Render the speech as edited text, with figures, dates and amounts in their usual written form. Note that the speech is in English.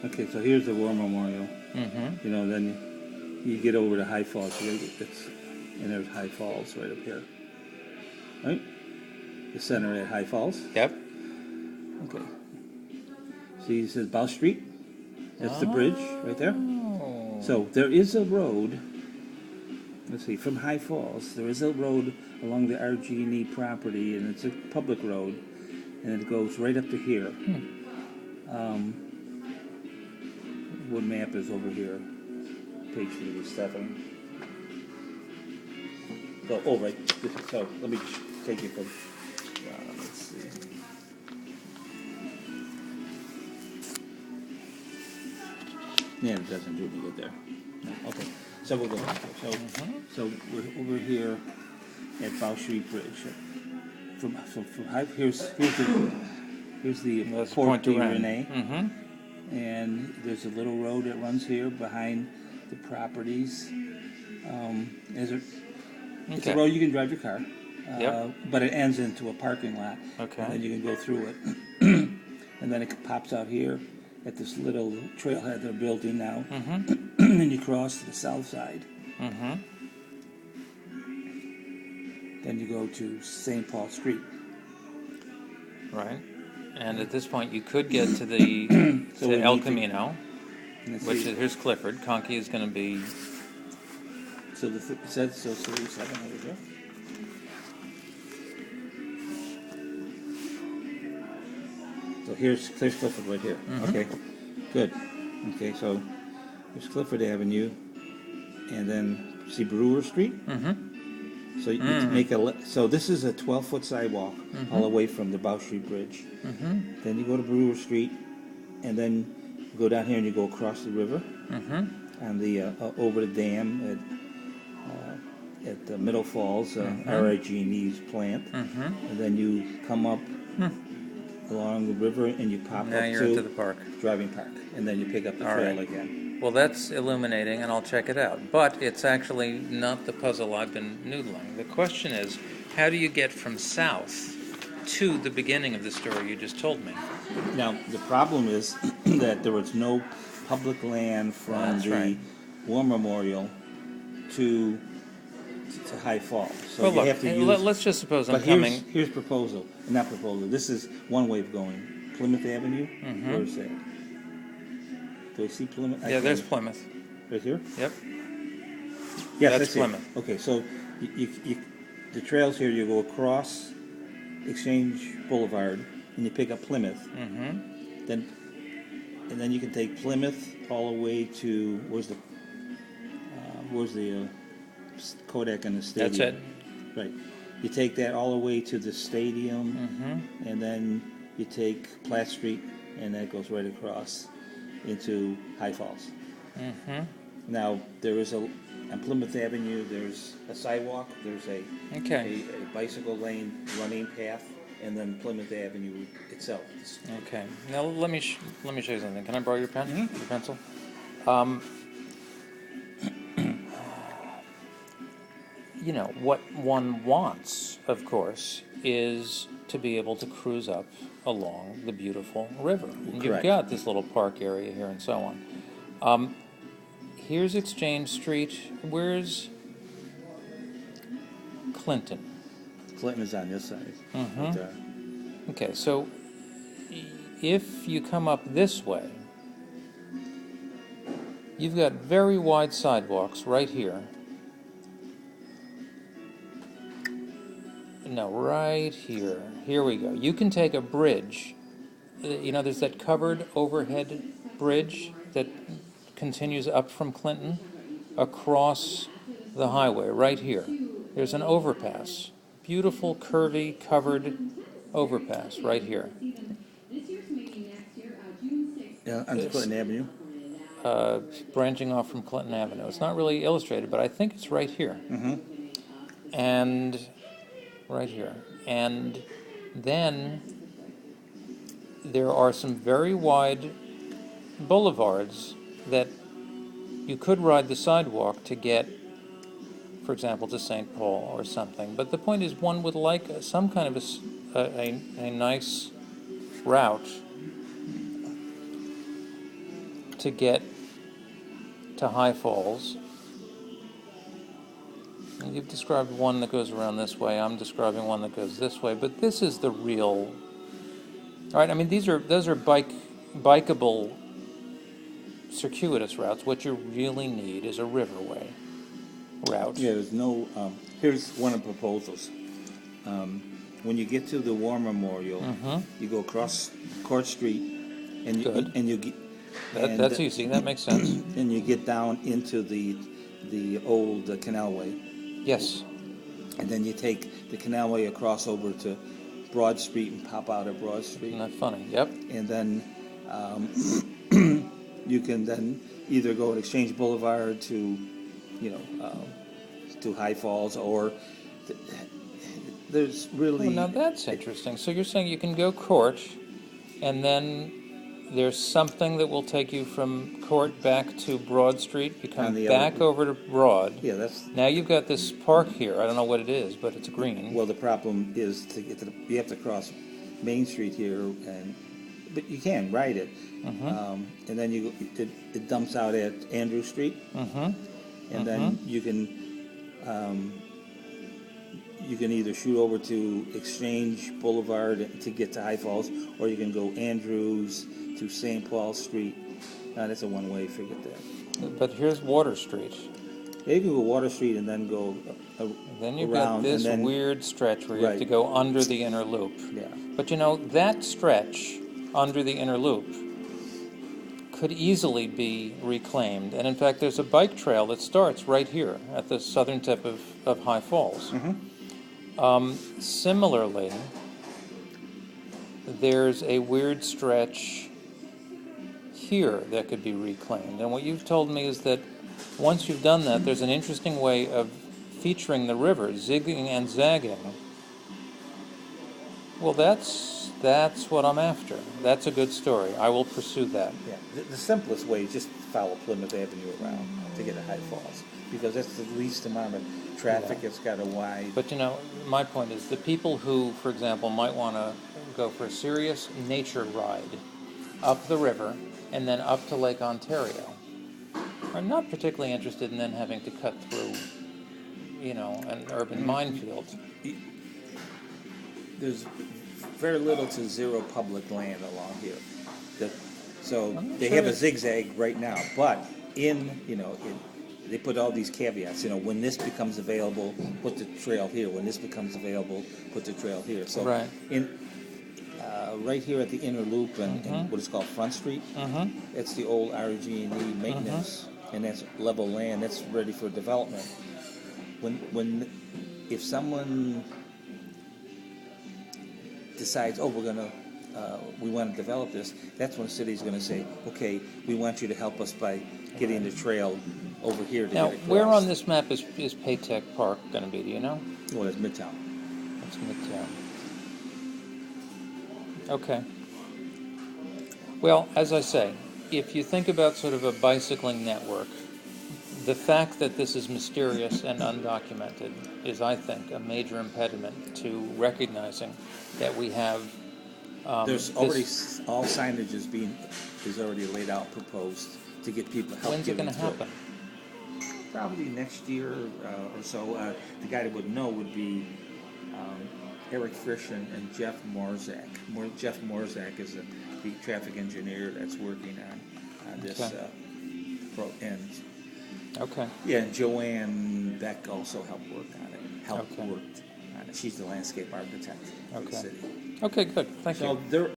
Okay, so here's the War Memorial. Mm-hmm. You know, then you get over to High Falls. And there's High Falls right up here. Right? The center at High Falls. Yep. Okay. See, it says Bow Street. That's the bridge right there. So there is a road. Let's see, from High Falls, there is a road along the RG&E property, and it's a public road, and it goes right up to here. What map is over here? Page 37. So, oh, right. So let me take you from. Let's see. Yeah, it doesn't do any good there. No, okay, so we'll go back here. So we're over here at Bow Street Bridge. From here's the That's Port de Rennes. Rene, Mm-hmm. and there's a little road that runs here behind the properties. It's a road you can drive your car, but it ends into a parking lot. Okay. And then you can go through it, and then it pops out here at this little trailhead they're building now. Mm-hmm. And you cross to the south side. Mm-hmm. Then you go to St. Paul Street. Right. And at this point, you could get to the So to we El need to- Camino, Let's which see. is here's Clifford. Conky is going to be. So it says so 37 over here. So here's Clifford right here. Okay, good. Okay, so here's Clifford Avenue, and then see Brewer Street. Mm-hmm. So you make so this is a 12-foot sidewalk all the way from the Bow Street Bridge. Mm-hmm. Then you go to Brewer Street, and then you go down here and you go across the river Mm-hmm. on the over the dam at the Middle Falls, RIG&E's plant, and then you come up along the river and you pop Now up you're to into the park. driving park, and then you pick up the All trail right. again. Well, that's illuminating, and I'll check it out. But it's actually not the puzzle I've been noodling. The question is, how do you get from south to the beginning of the story you just told me? Now the problem is that there was no public land from That's the right. War Memorial to High Falls, so Well, you look, have to use. let's just suppose I'm But coming. here's proposal, not proposal. This is one way of going. Plymouth Avenue. Where is that? Do I see Plymouth? Yeah, there's Plymouth. Right here. Yep. Yes, That's I see it. Plymouth. Okay, so the trails here. You go across Exchange Boulevard and you pick up Plymouth. Mm-hmm. Then you can take Plymouth all the way to where's the Kodak and the stadium. That's it. Right. You take that all the way to the stadium, Mm-hmm. and then you take Platt Street, and that goes right across into High Falls. Mm-hmm. Now there is on Plymouth Avenue. There's a sidewalk. There's a Okay. bicycle lane, running path, and then Plymouth Avenue itself. Okay. Now let me show you something. Can I borrow your pen? Your pencil? You know what one wants, of course, is to be able to cruise up along the beautiful river. And you've Correct. got this little park area here and so on. Here's Exchange Street. Where's Clinton? Clinton is on this side. Right there. Okay, so if you come up this way, you've got very wide sidewalks right here. No, right here. Here we go. You can take a bridge. You know, there's that covered overhead bridge that continues up from Clinton across the highway right here. There's an overpass. Beautiful, curvy, covered overpass right here. Yeah, on Clinton Avenue. Branching off from Clinton Avenue. It's not really illustrated, but I think it's right here. And right here. And then there are some very wide boulevards that you could ride the sidewalk to get, for example, to St. Paul or something. But the point is, one would like some kind of a nice route to get to High Falls. And you've described one that goes around this way. I'm describing one that goes this way. But this is the real. All right. I mean, those are bikeable, circuitous routes. What you really need is a riverway route. Yeah, there's no. Here's one of the proposals. When you get to the War Memorial, you go across Court Street, and you Good. and you get. That's easy. That makes sense. And you get down into the old canalway, Yes. and then you take the canalway across over to Broad Street and pop out at Broad Street, Isn't that funny? Yep. and then you can then either go to Exchange Boulevard to, to High Falls, or there's really. Oh, now that's interesting. So you're saying you can go Court, and then there's something that will take you from Court back to Broad Street. You come On the back other- over to Broad. Yeah, that's. Now you've got this park here. I don't know what it is, but it's green. Well, the problem is you have to cross Main Street here, but you can ride it, and then it dumps out at Andrew Street, and then you can either shoot over to Exchange Boulevard to get to High Falls, or you can go Andrews to St. Paul Street. That's a one-way. Forget that. But here's Water Street. Yeah, you can go Water Street and then go Then you've around, got this and then, weird stretch where you have to Right. go under the inner loop. Yeah. But that stretch under the inner loop could easily be reclaimed. And in fact, there's a bike trail that starts right here at the southern tip of High Falls. Similarly, there's a weird stretch here that could be reclaimed. And what you've told me is that once you've done that, there's an interesting way of featuring the river, zigging and zagging. Well, that's what I'm after. That's a good story. I will pursue that. Yeah, the simplest way is just follow Plymouth Avenue around to get to High Falls, because that's the least amount of traffic. Yeah. It's got a wide. But my point is the people who, for example, might want to go for a serious nature ride up the river and then up to Lake Ontario are not particularly interested in then having to cut through, an urban minefield. There's very little to zero public land along here. So they have a zigzag right now, but they put all these caveats. When this becomes available, put the trail here. When this becomes available, put the trail here. So Right. Right here at the inner loop and what is called Front Street, it's the old RG&E maintenance, and that's level land. That's ready for development. If someone decides, we want to develop this, that's when the city's going to say, okay, we want you to help us by getting the trail over here to Now, get across. where on this map is Paytech Park going to be? Do you know? Well, it's Midtown. It's Midtown. Okay. Well, as I say, if you think about sort of a bicycling network, the fact that this is mysterious and undocumented is, I think, a major impediment to recognizing that we have. There's already all signage is already laid out, proposed to get people help. When's it going to happen? Probably next year or so. The guy that would know would be Eric Frisch and Jeff Morzak. Jeff Morzak is the traffic engineer that's working on this. Okay. Okay. Yeah, and Joanne Beck also helped work on it. Okay. Worked on it. She's the landscape architect for the Okay. city. Okay, good. Thank you. So there